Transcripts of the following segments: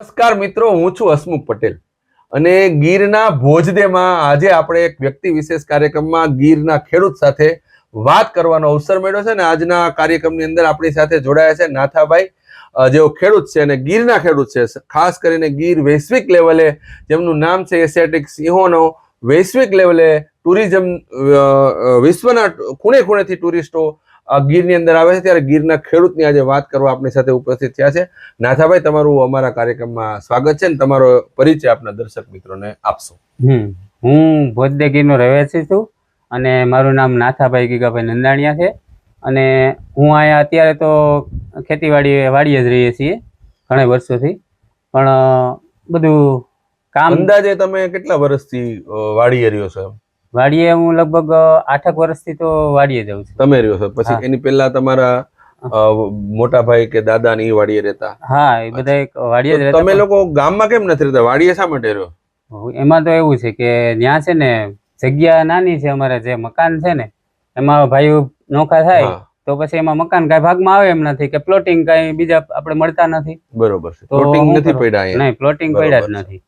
નમસ્કાર મિત્રો, હું છું હસમુખ પટેલ અને ગીરના ભોજદેમાં આજે આપણે એક વ્યક્તિ વિશેષ કાર્યક્રમમાં ગીરના ખેડૂત સાથે વાત કરવાનો અવસર મળ્યો છે. ને આજના કાર્યક્રમની અંદર આપણી સાથે જોડાયા છે નાથાભાઈ, જેઓ ખેડૂત છે અને ગીરના ખેડૂત છે. ખાસ કરીને ગીર વૈશ્વિક લેવલે જેમનું નામ છે એશિયાટિક સિંહોનો વૈશ્વિક લેવલે ટુરિઝમ, વિશ્વના ખૂણે ખૂણેથી ટુરિસ્ટો ગીરની અંદર આવે છે. ત્યારે ગીરના ખેડૂતની આજે વાત કરવા આપણી સાથે ઉપસ્થિત થયા છે. નાથાભાઈ, તમારું અમારા કાર્યક્રમમાં સ્વાગત છે. ને તમારો પરિચય આપના દર્શક મિત્રોને આપશો. હું ભોજદે ગીરનો રહેવાસી છું અને મારું નામ નાથાભાઈ ગીગાભાઈ નંદાણીયા છે. અને હું અહીંયા અત્યારે તો વાડીએ જ રહીએ છીએ ઘણા વર્ષોથી. પણ બધું કામ અંદાજે તમે કેટલા વર્ષથી વાડીએ રહ્યો છો? વાડીએ હું લગભગ 8 વર્ષથી તો વાડીએ જાઉં છું. તમે રહ્યો છો? પછી એની પહેલા તમારા મોટા ભાઈ કે દાદા ની વાડીએ રહેતા? હા, એ બધા વાડીએ જ રહેતા. તમે લોકો ગામમાં કેમ નથી રહેતા? વાડીએ શા માટે રહ્યો? એમાં તો એવું છે કે ત્યાં છે ને જગ્યા નાની છે. અમારે જે મકાન છે ને એમાં ભાઈઓ નોખા થાય તો પછી એમાં મકાન કઈ ભાગમાં આવે એમ નથી કે પ્લોટિંગ કઈ બીજા આપણે મળતા નથી. બરોબર છે. પ્લોટિંગ નથી પડ્યા? નહીં, પ્લોટિંગ પડ્યા જ નથી.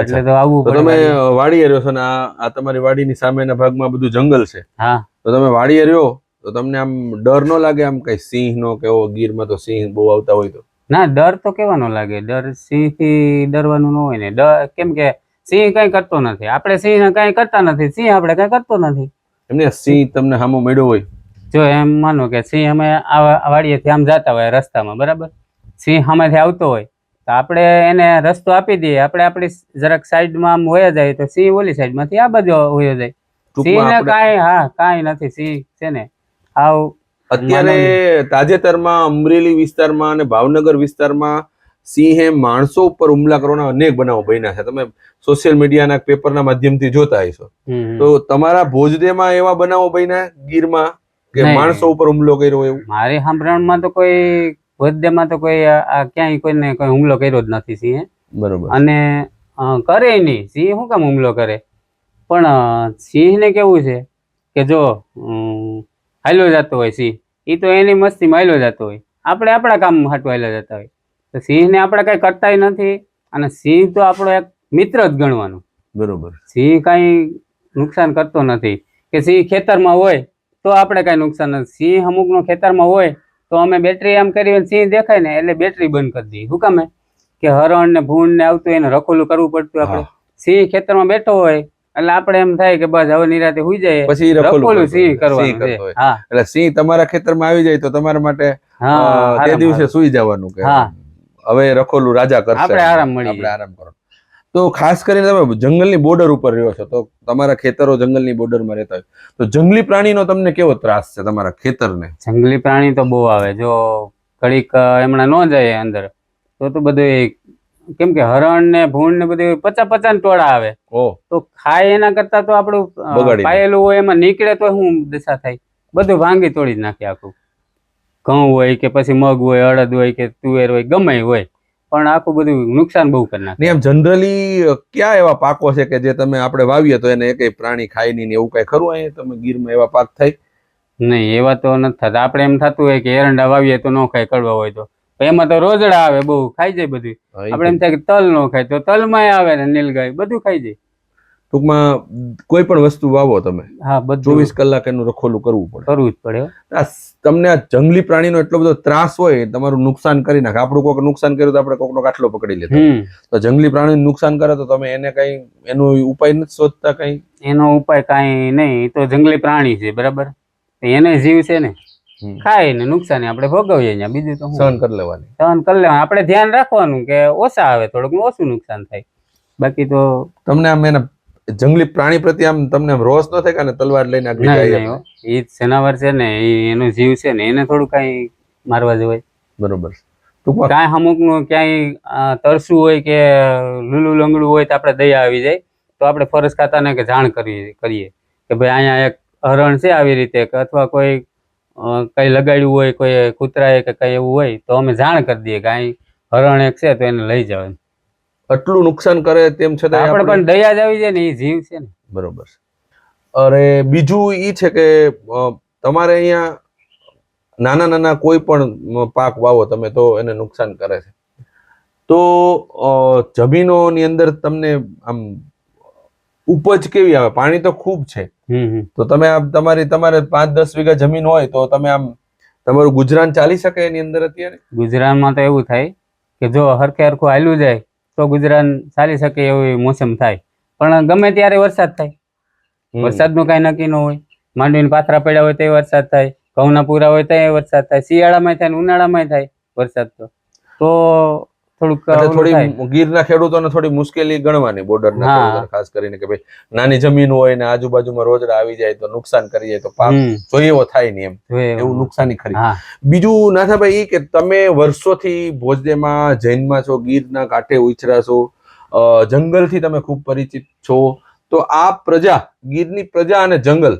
એટલે તો આવું. તો તમે વાડીએ રહ્યો છો ને આ તમારી વાડીની સામેના ભાગમાં બધું જંગલ છે. હા, તો તમે વાડીએ રહ્યો તો તમને આમ ડર નો લાગે? આમ કઈ સિંહ નો કે એવો? ગીરમાં તો સિંહ બહુ આવતા હોય. તો ના, ડર તો કેવાનો લાગે? ડર સિંહ થી ડરવાનું ન હોય ને. ડર કેમ કે સિંહ કઈ કરતો નથી, આપણે સિંહ કઈ કરતા નથી, સિંહ આપણે કઈ કરતો નથી. એમને સિંહ તમને સામો મળ્યો હોય? જો એમ માનો કે સિંહ અમે વાડીએથી આમ જતા હોય રસ્તામાં, બરાબર, સિંહ સામેથી આવતો હોય તો આપણે એને રસ્તો આપી દઈએ. આપણે આપણી જરાક સાઈડમાં આમ હોયા જાય તો સિંહ ઓલી સાઈડમાંથી આ બાજુ હોયો જાય. સિંહ ને કાંઈ નથી. સિંહ છે ને અત્યારે તાજેતરમાં અમરેલી વિસ્તારમાં અને ભાવનગર વિસ્તારમાં સિંહે માણસો ઉપર હુમલા કરવાના અનેક બનાવો બન્યા છે. તમે સોશિયલ મીડિયાના પેપરના માધ્યમથી જોતા હશો. તો તમારા ભોજદેમાં એવા બનાવો બન્યા ગીરમાં કે માણસો ઉપર હુમલો કર્યો એવું? મારી સાંભળણમાં તો કોઈ ભોજદેમાં તો કોઈ ક્યાંય કોઈને કોઈ હુમલો કર્યો જ નથી સિંહે. બરોબર. અને કરે નહીં. સિંહ શું કામ હુમલો કરે? પણ સિંહને કેવું છે કે જો હાલ્યો જતો હોય સિંહ, એ તો એની મસ્તીમાં હાલ્યો જતો હોય, આપણે આપણા કામ હાટું હાલ્યા જતા હોય. તો સિંહને આપણે કઈ કરતા નથી. અને સિંહ તો આપણો એક મિત્ર જ ગણવાનો. બરોબર. સિંહ કઈ નુકસાન કરતો નથી. કે સિંહ ખેતરમાં હોય તો આપણે કઈ નુકસાન નથી. સિંહ અમુકનો ખેતરમાં હોય તો અમે બેટરી આમ કરી સિંહ દેખાય ને એટલે બેટરી બંધ કરી દઈએ. શું કામે? કે હરણ ને ભૂંડ ને આવતું એને રખોલું કરવું પડતું. આપણે સિંહ ખેતરમાં બેઠો હોય એટલે આપણે એમ થાય કે બસ હવે નિરાતે હુઈ જાય, પછી રખોલું સિંહ કરવાનું છે. હા, એટલે સિંહ તમારા ખેતરમાં આવી જાય તો તમારા માટે તે દિવસે સુઈ જવાનું કે હવે રખોલું રાજા કરશે, આપણે આરામ મળી જાય. આરામ કરો. તો ખાસ કરીને તમે જંગલની બોર્ડર ઉપર રહ્યો છો, તો તમારા ખેતરો જંગલની બોર્ડરમાં રહેતા હોય તો જંગલી પ્રાણીનો તમને કેવો ત્રાસ છે તમારા ખેતરને? જંગલી પ્રાણી તો બહુ આવે. જો ઘડીક એમણે ન જાય અંદર તો બધું, કેમ કે હરણ ને ભૂંડ ને બધું 50 ટોળા આવે તો ખાય એના કરતા તો આપણું પાયેલું હોય એમાં નીકળે તો શું દશા થાય? બધું ભાંગી તોડી જ નાખે. આખું ઘઉં હોય કે પછી મગ હોય, અડદ હોય કે તુવેર હોય, ગમે હોય, પણ આખું બધું નુકસાન બહુ કરી નાખે. એમ જનરલી ક્યાં એવા પાકો છે કે જે તમે આપણે વાવીએ તો એને એક પ્રાણી ખાય નહીં, એવું કઈ ખરું? અહીંયા તમે ગીરમાં એવા પાક થાય? નહીં, એવા તો નથી થતા. આપણે એમ થતું હોય કે એરંડા વાવીએ તો ન ખાય, કડવા હોય તો એમાં તો રોજડા આવે, બહુ ખાઈ જાય બધું. આપણે એમ થાય કે તલ ન ખાય તો તલમાં આવે ને નીલગાય બધું ખાઈ જાય. ટૂંકમાં કોઈ પણ વસ્તુ વાવો તમે, હા, 24 કલાક એનું રખોલું કરવું જ પડે. તમને આ જંગલી પ્રાણીનો એટલો બધો ત્રાસ હોય, તમારું નુકસાન કરી નાખે. આપણું કોઈક નુકસાન કર્યું તો આપણે કોઈકનો કાટલો પકડી લેતા. તો જંગલી પ્રાણીનું નુકસાન કરે તો તમે એને કઈ એનો ઉપાય નથી શોધતા? કઈ એનો ઉપાય કઈ નહીં. તો જંગલી પ્રાણી છે, બરાબર, એને જીવ છે ને, ખાય ને નુકસાન આપણે ભોગવીએ. બીજું તો સહન કરી લેવાનું. આપણે ધ્યાન રાખવાનું કે ઓછા આવે, થોડુંક ઓછું નુકસાન થાય. બાકી તો તમને આમ એના જંગલી પ્રાણી પ્રત્યે આમ તમને રોષ ન થાય કે તલવાર લઈને આગળ જાય? એ જનાવર છે ને, એનો જીવ છે ને, એને થોડું કઈ મારવા જવાય? બરોબર. કાંઈ અમુક નું ક્યાંય તરસું હોય કે લીલું લંગડું હોય તો આપણે દયા આવી જાય તો આપણે ફરજ ખાતાને કે જાણ કરીએ કે ભાઈ અહીંયા એક હરણ છે આવી રીતે, અથવા કોઈ કઈ લગાડ્યું હોય, કોઈ કૂતરાએ કે કઈ એવું હોય તો અમે જાણ કરી દઈએ કે અહીં હરણ એક છે તો એને લઈ જવાનું. આટલું નુકસાન કરે તેમ છતાં આપણે પણ દયા જ આવી જાય ને, એ જીવ છે ને. બરોબર. અરે બીજું ઈ છે કે તમારે અહીંયા નાના કોઈ પણ પાક વાવો તમે તો એને નુકસાન કરે છે. તો જમીનોની અંદર તમને આમ ઉપજ કેવી આવે? પાણી તો ખૂબ છે, તો તમે આમ તમારે 5-10 વીઘા જમીન હોય તો તમે આમ તમારું ગુજરાન ચાલી શકે એની અંદર અત્યારે? ગુજરાનમાં તો એવું થાય કે જો હરખે હરખું હાલ્યું જાય તો ગુજરાન ચાલી શકે એવી મોસમ થાય, પણ ગમે ત્યારે વરસાદ થાય. વરસાદનું કાંઈ નક્કી ન હોય. માંડવીને પાથરા પડ્યા હોય તો વરસાદ થાય, ઘઉંના પૂરા હોય તો વરસાદ થાય, શિયાળામાં થાય ને ઉનાળામાં થાય વરસાદ. તો થોડુંક થોડી ગીરના ખેડૂતોને થોડી મુશ્કેલી ગણવાની, બોર્ડરના ખેડૂતોને ખાસ કરીને, કે ભાઈ નાની જમીન હોય ને આજુબાજુમાં રોજડા આવી જાય તો નુકસાન કરી જાય, તો પાક જોઈએ એવો થાય નહીં, એમ એવું નુકસાની ખરી. બીજું નાથાભાઈ ઈ કે તમે વર્ષોથી ભોજદેમાં જૈનમાં છો, ગીરના કાંઠે ઉછર્યા છો, જંગલથી તમે ખૂબ પરિચિત છો, તો આ પ્રજા, ગીરની પ્રજા અને જંગલ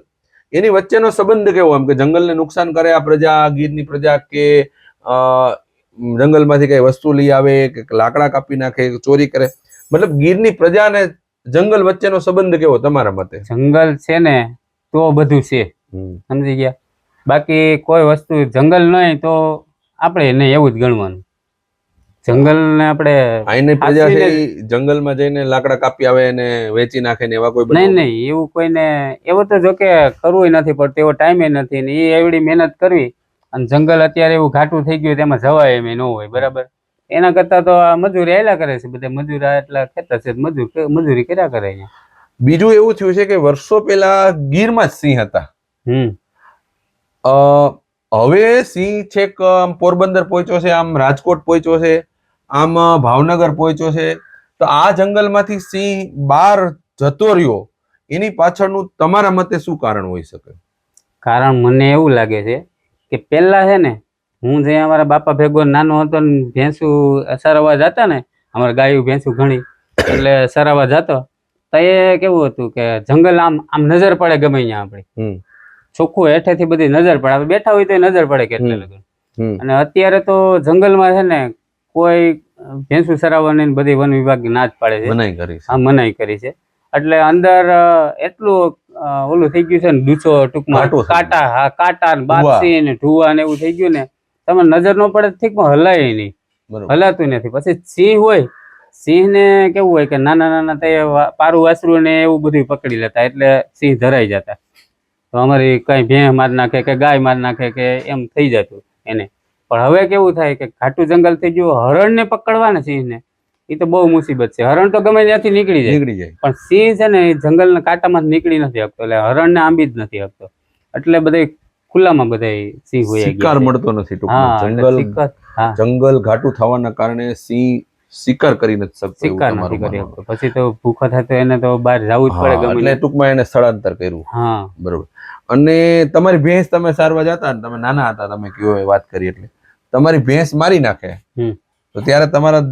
એની વચ્ચેનો સંબંધ કેવો? એમ કે જંગલને નુકસાન કરે આ પ્રજા, ગીરની પ્રજા, કે જંગલમાંથી કઈ વસ્તુ લઈ આવે, કે લાકડા કાપી નાખે, ચોરી કરે? મતલબ ગીરની પ્રજા અને જંગલ વચ્ચેનો સંબંધ કેવો તમારા મતે? જંગલ છે ને તો બધું છે, સમજી ગયા? બાકી કોઈ વસ્તુ જંગલ નહીં તો આપણે નહીં એવું જ ગણવાનું. જંગલ ને આપણે આઈની પ્રજા છે જંગલમાં જઈને લાકડા કાપી આવે ને વેચી નાખે ને એવા કોઈ? નહીં, એવું કોઈને એવું તો જો કે કરવું નથી પડતું, એવો ટાઈમે નથી ને એ એવડી મહેનત કરવી. અને જંગલ અત્યારે એવું ઘાટું થઈ ગયું, તેમાં જવાય એમ ન હોય, બરાબર? એના કરતા તો આ મજૂરી આયલા કરે છે બધા, મજૂર એટલા ખેતર છે, મજૂરી કર્યા કરે અહીંયા. બીજું એવું થયું છે કે વર્ષો પહેલા ગીરમાં જ સિંહ હતા, હવે સિંહ છેક પોરબંદર પહોંચ્યો છે, આમ રાજકોટ પહોંચ્યો છે, આમ ભાવનગર પહોંચ્યો છે. તો આ જંગલમાંથી સિંહ બહાર જતો રહ્યો, એની પાછળનું તમારા મતે શું કારણ હોઈ શકે? કારણ મને એવું લાગે છે કે પેલા છે ને, હું જે અમારા બાપા ભેગો નાનો હતો ને ભેંસું સરાવા જતા ને, અમારે ગાયું ભેંસું ઘણી, એટલે સરાવા જતો તો એ કેવું હતું કે જંગલ આમ નજર પડે ગમે અહીંયા, આપણે ચોખ્ખું હેઠેથી બધી નજર પડે, આપણે બેઠા હોય તો નજર પડે કેટલે લગન. અને અત્યારે તો જંગલમાં છે ને કોઈ ભેંસું સરાવવાની બધી વન વિભાગ ના જ પાડે છે, મનાઈ કરી છે. એટલે અંદર એટલું ઓલું થઈ ગયું છે ને, ડૂચો ટૂંકમાં કાંટા ને બાદસી ને ઢુવા ને એવું થઈ ગયું ને, તમે નજર ન પડે ઠીક, પણ હલાય નહીં, હલાતું નથી. પછી સિંહ હોય, સિંહ ને કેવું હોય કે નાના નાના તે પારું વાસરું ને એવું બધું પકડી લેતા, એટલે સિંહ ધરાઈ જતા. તો અમારી કઈ ભેં માર નાખે કે ગાય માર નાખે કે એમ થઈ જતું એને. પણ હવે કેવું થાય કે ઘાટું જંગલ થઈ ગયું, હરણ ને પકડવા ને સિંહ ને એ તો બહુ મુસીબત છે. હરણ તો ગમે ત્યાંથી નીકળી જાય, પણ સિંહ છે ને એ જંગલના કાંટામાં નીકળી નથી શકતો, એટલે હરણ ને આંબી જ નથી શકતો. એટલે બધા ખુલ્લામાં બધા સિંહ હોય, શિકાર મળતો નથી. જંગલ ઘાટું થવાના કારણે સિંહ શિકાર કરી નથી શકતો, શિકાર નથી કરી શકતો. પછી તો ભૂખો થતો એને તો બહાર જવું જ પડે, એટલે ટૂંકમાં એને સ્થળાંતર કર્યું. હા, બરોબર. અને તમારી ભેંસ તમે સારવા જતા, તમે નાના હતા, તમે કયો એ વાત કરી, એટલે તમારી ભેંસ મારી નાખે તો ત્યારે તમારા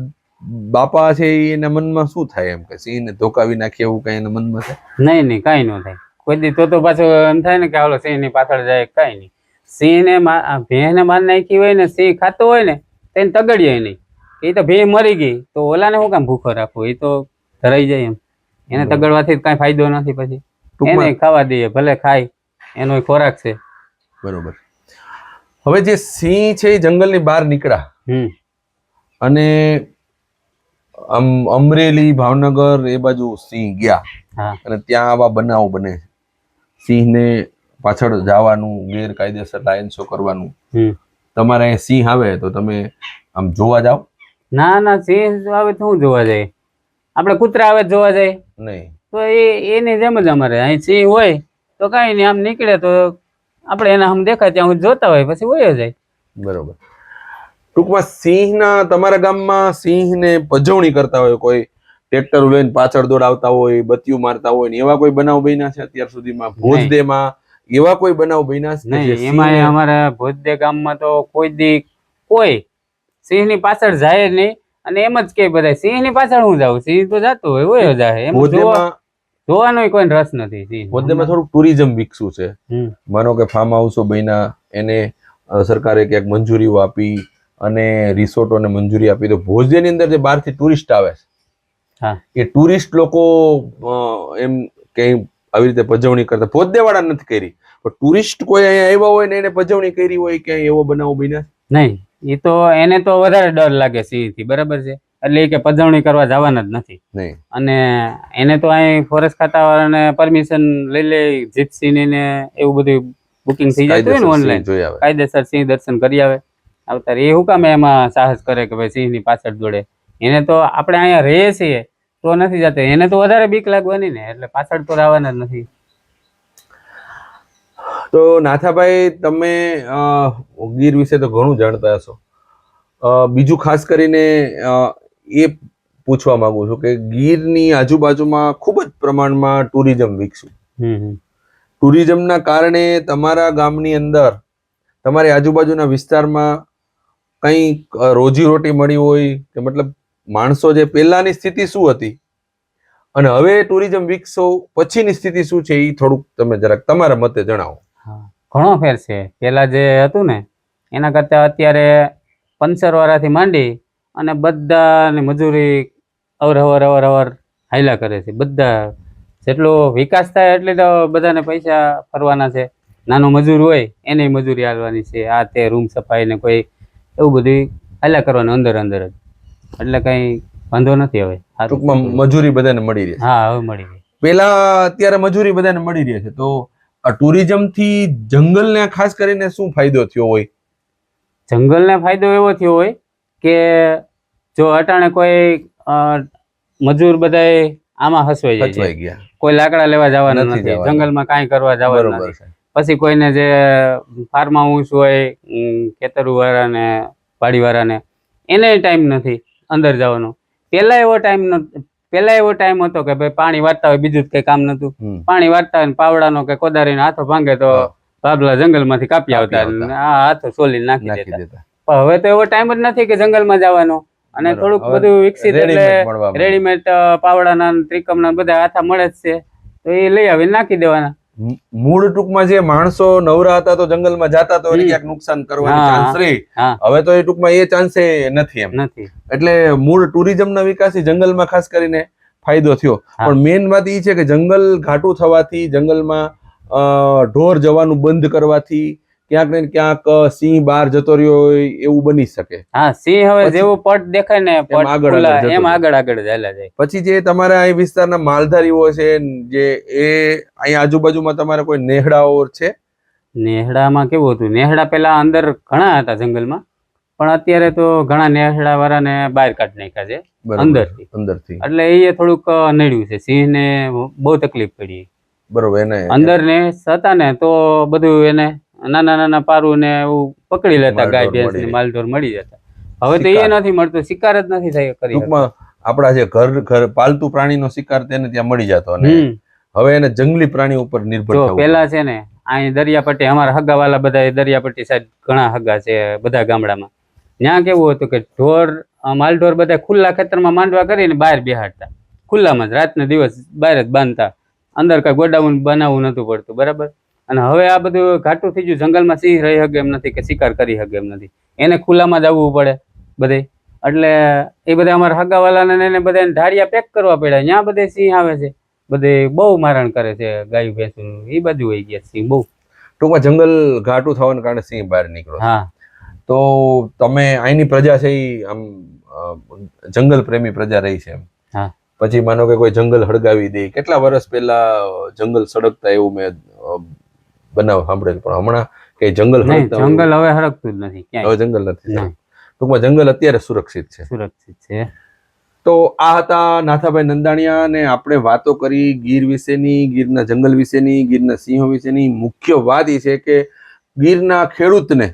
બાપા છે એના મનમાં શું થાય? એમ કે સિંહ ને ધોકાવી નાખે એવું કઈ એના મનમાં થાય? નહીં, કઈ ન થાય. કોઈ દી તો પાછો એમ થાય ને કે હાલો સિંહ ની પાછળ જાય, કઈ નહીં. સિંહ ને ભેંસ ને માર નાખી હોય ને, સિંહ ખાતો હોય ને તો એને તગડીએ નહીં. એ તો ભેંસ મરી ગઈ તો ઓલાને શું કામ ભૂખો રાખવો? એ તો ધરાઈ જાય એમ, એને તગડવાથી કઈ ફાયદો નથી. પછી એને ખાવા દઈએ, ભલે ખાય, એનો ખોરાક છે. બરોબર. હવે જે સિંહ છે એ જંગલની બહાર નીકળ્યા અને અમરેલી, ભાવનગર એ બાજુ સિંહ ગયા, અને ત્યાં આવા બનાવ બને, સિંહને પાછળ જવાનું, ગેરકાયદેસર લાયન્સો કરવાનું. તમારે સિંહ આવે તો તમે આમ જોવા જાવ? ના, સિંહ આવે તો શું જોવા જાય? આપણે કૂતરા આવે જોવા જાય નહીં, તો એની જેમ જ અમારે અહીં સિંહ હોય તો કઈ નહીં, આમ નીકળે તો આપણે એના આમ દેખાય ત્યાં જોતા હોય, પછી વયો જાય. બરોબર. ટૂંકમાં સિંહના તમારા ગામમાં સિંહને પજવણી કરતા હોય, કોઈ ટ્રેક્ટર લઈને પાછળ દોડાવતા હોય, બત્યું મારતા હોય, એવા કોઈ બનાવ બન્યા છે અત્યાર સુધીમાં ભોજદેમાં? એવા કોઈ બનાવ બન્યા છે? નહીં, એમાં અમારા ભોજદે ગામમાં તો કોઈ સિંહ ની પાછળ જાય નહીં, અને એમ જ કે બધા સિંહ ની પાછળ હું જાઉં, સિંહ તો જતો હોય વયો જાય, એમ જોવાનો કોઈ રસ નથી. ભોજદેમાં થોડુંક ટુરિઝમ વિકસ્યું છે. માનો કે ફાર્મ હાઉસો બન્યા, એને સરકારે ક્યાંક મંજૂરીઓ આપી અને રિસોર્ટોને મંજૂરી આપી, તો ભોજદેની અંદર જે બહારથી ટુરિસ્ટ આવે છે, એ ટુરિસ્ટ લોકો એમ કઈ આવી રીતે પજવણી કરતા ભોજદે વાળા નથી કરી, પણ ટુરિસ્ટ કોઈ અહીંયા આવ્યા હોય ને એને પજવણી કરી હોય, ક્યાંય એવો બનાવ બન્યા? નહીં, એ તો એને તો વધારે ડર લાગે સિંહ થી, બરાબર છે? એટલે એ કે પધવણી કરવા જવાના જ નથી. નહીં. અને એને તો અહીં ફોરેસ્ટ ખાતાવાળાને પરમિશન લઈ લે, જીપસીની ને એવું બધું બુકિંગ થઈ જતું હોય ને ઓનલાઈન, જોઈ આવે. કાયદેસર સિંહ દર્શન કરી આવે આવતા. એ શું કામ એમાં સાહસ કરે કે ભાઈ સિંહની પાછળ દોડે? એને તો આપણે અહીંયા રહીએ છીએ તો નથી જતા, એને તો વધારે બીક લાગવાની ને, એટલે પાછળ તો આવવાના જ નથી. તો નાથાભાઈ, તમે ગીર વિશે તો ઘણું જાણતા હશો. બીજું ખાસ કરીને એ પૂછવા માંગુ છું કે ગીરની આજુબાજુમાં ખૂબ જ પ્રમાણમાં ટુરિઝમ વિકસ્યું. ટુરિઝમના કારણે તમારા ગામની અંદર, તમારી આજુબાજુના વિસ્તારમાં કંઈ રોજીરોટી મળી હોય કે મતલબ માણસો જે પહેલાની સ્થિતિ શું હતી અને હવે ટુરિઝમ વિકસો પછીની સ્થિતિ શું છે, એ થોડુંક તમે જરાક તમારા મતે જણાવો. ઘણો ફેર છે. પેલા જે હતું ને એના કરતા અત્યારે પંચરવાળાથી માંડી અને બધાની મજૂરી અવર હાયલા કરે છે. બધા જેટલો વિકાસ થાય એટલે તો બધાને પૈસા ફરવાના છે. નાનો મજૂર હોય એને મજૂરી આલવાની છે, આ તે રૂમ સફાઈ ને કોઈ એવું બધું હાલ્યા કરવાનું અંદર જ. એટલે કઈ વાંધો નથી હવે. ટૂંકમાં મજૂરી બધાને મળી રહે છે. હા, હવે મળી રહે. પેલા અત્યારે મજૂરી બધાને મળી રહે છે, તો આ ટુરિઝમ થી જંગલને ખાસ કરીને શું ફાયદો થયો હોય? જંગલને ફાયદો એવો થયો હોય કે જો અટાણે કોઈ મજૂર બધાય આમાં હસવાઈ જાય છે, કોઈ લાકડા લેવા જવાના નથી, જંગલમાં કાંઈ કરવા જવાનું નથી. પછી કોઈને જે ફાર્મ હાઉસ હોય, ખેતરુ વાળાને વાડીવાળાને, એને ટાઈમ નથી અંદર જવાનો. પેલા એવો ટાઈમ હતો કે ભાઈ પાણી વાળતા હોય, બીજું જ કઈ કામ નતું. પાણી વાળતા હોય, પાવડાનો કે કોદારીનો હાથો ભાંગે તો બાબલા જંગલમાંથી કાપી આવતા, આ હાથો સોલી નાખી દેતા. પણ હવે તો એવો ટાઈમ જ નથી કે જંગલમાં જવાનો. અને થોડુંક બધું વિકસિત એટલે રેડીમેડ પાવડાના ત્રિકમના બધા હાથા મળે જ છે, તો એ લઈ આવીને નાખી દેવાના. મૂળ ટૂંકમાં જે માણસો નવરા હતા તો જંગલમાં જતા તો ક્યાંક નુકસાન કરવાની ચાન્સ રહી. હવે તો એ ટૂંકમાં એ ચાન્સે નથી એમ. એટલે મૂળ ટુરિઝમના વિકાસથી જંગલમાં ખાસ કરીને ફાયદો થયો. પણ મેઇન વાત એ છે કે જંગલ ઘાટું થવાથી, જંગલમાં ઢોર જવાનું બંધ કરવાથી ક્યાંક ને ક્યાંક સિંહ બહાર જતો રહ્યો હોય એવું બની શકે. હા, સિંહ હવે જેવો પટ દેખાય ને એમ આગળ ચાલ્યા જાય. પછી જે તમારા અહીં વિસ્તારના માલધારીઓ છે, જે એ અહીં આજુબાજુમાં તમારા કોઈ નેહડાઓ છે? નેહડામાં કેવું હતું, નેહડા પેલા અંદર ઘણા હતા જંગલમાં, પણ અત્યારે તો ઘણા નેહડા વાળાને બહાર કાઢી નાખ્યા છે અંદરથી. એટલે એ થોડુંક નડ્યું છે, સિંહ ને બહુ તકલીફ પડી. બરોબર. એને અંદર ને હતા ને તો બધું એને નાના પારું ને એવું પકડી લેતા, ગાય ભેંસ ને માલઢોર મળી જતા. હવે તો એ નથી મળતું, શિકાર જ નથી થઈ કરી. ટૂંકમાં આપણા જે ઘર પાલતુ પ્રાણીનો શિકાર તેને ત્યાં મળી જતો, અને હવે એને જંગલી પ્રાણી ઉપર નિર્ભર થવું. પેલા છે ને અહીં દરિયાપટ્ટી, અમારા હગાવાલા બધા દરિયાપટ્ટી સાઈડ ઘણા હગા છે બધા ગામડામાં. ત્યાં કેવું હતું કે માલઢોર બધા ખુલ્લા ખેતરમાં માંડવા કરીને બહાર બેહાડતા, ખુલ્લામાં જ રાતને દિવસ બહાર જ બાંધતા, અંદર કઈ ગોડાઉન બનાવવું નતું પડતું. બરાબર. અને હવે આ બધું ઘાટું થઈ ગયું, જંગલમાં સિંહ રહી શકે એમ નથી કે શિકાર કરી શકે એમ નથી, એને ખુલ્લામાં જ આવવું પડે બધે. એટલે એ બધા અમારા હગાવાલાને એને બધાને ધારિયા પેક કરવા પડ્યા. ત્યાં બધે સિંહ આવે છે, બધે બહુ મારણ કરે છે ગાય ભેંસું, એ બધું હોય ગયા સિંહ બહુ. ટૂંકમાં જંગલ ઘાટું થવાના કારણે સિંહ બહાર નીકળો. હા. તો તમે અહીંની પ્રજા છે એ આમ જંગલ પ્રેમી પ્રજા રહી છે એમ. હા. પછી માનો કે કોઈ જંગલ હળગાવી દે, કેટલા વર્ષ પહેલા જંગલ સળગતા એવું મેં બનાવ સાંભળેલ, પણ હમણાં કઈ જંગલ હવે હળગતું જ નથી, હવે જંગલ નથી. ટૂંકમાં જંગલ અત્યારે સુરક્ષિત છે. તો આ હતા નાથાભાઈ નંદાણીયા, અને આપણે વાતો કરી ગીર વિશેની, ગીરના જંગલ વિશેની, ગીરના સિંહો વિશેની. મુખ્ય વાત એ છે કે ગીરના ખેડૂતને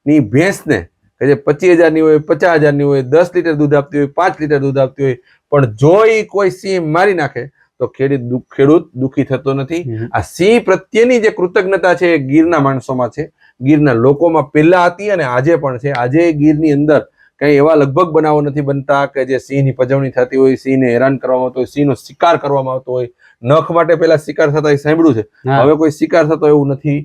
ની ભેંસને કે જે 25,000 હોય, 50,000 હોય, 10 લીટર દૂધ આપતી હોય, 5 લીટર દૂધ આપતી હોય, પણ જો એ કોઈ સિંહ મારી નાખે તો ખેડૂત દુઃખી થતો નથી. આ સિંહ પ્રત્યેની જે કૃતજ્ઞતા છે એ ગીરના માણસોમાં છે, ગીરના લોકોમાં પહેલા હતી અને આજે પણ છે. આજે ગીરની અંદર કઈ એવા લગભગ બનાવો નથી બનતા કે જે સિંહની પજવણી થતી હોય, સિંહને હેરાન કરવામાં આવતો હોય, સિંહનો શિકાર કરવામાં આવતો હોય. નખ માટે પેલા શિકાર થતા એ સાંભળ્યું છે, હવે કોઈ શિકાર થતો એવું નથી.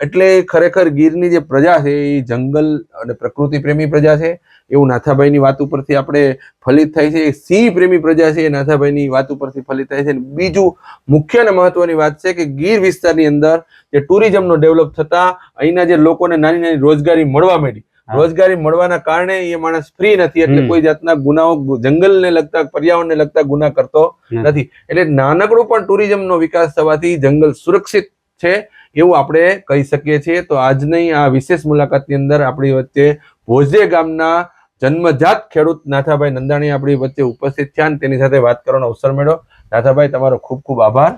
એટલે ખરેખર ગીરની જે પ્રજા છે એ જંગલ અને પ્રકૃતિ પ્રેમી પ્રજા છે, એવું નાથાભાઈની વાત ઉપરથી આપણે ફલિત થાય છે. સિંહ પ્રેમી પ્રજા છે એ નાથાભાઈની વાત ઉપરથી ફલિત થાય છે. બીજું મુખ્ય અને મહત્વની વાત છે કે ગીર વિસ્તારની અંદર જે ટુરિઝમનો ડેવલપ થતા અહીંના જે લોકોને નાની નાની રોજગારી મળવા માંડી, રોજગારી મળવાના કારણે એ માણસ ફ્રી નથી, એટલે કોઈ જાતના ગુનાઓ, જંગલને લગતા, પર્યાવરણને લગતા ગુના કરતો નથી. એટલે નાનકડું પણ ટુરિઝમનો વિકાસ થવાથી જંગલ સુરક્ષિત છે એવું આપણે કહી શકીએ છીએ. તો આજની આ વિશેષ મુલાકાતની અંદર આપણી વચ્ચે ભોજે ગામના જન્મજાત ખેડૂત નાથાભાઈ નંદાણી આપણી વચ્ચે ઉપસ્થિત થયા અને તેની સાથે વાત કરવાનો અવસર મળ્યો. નાથાભાઈ, તમારો ખૂબ ખૂબ આભાર.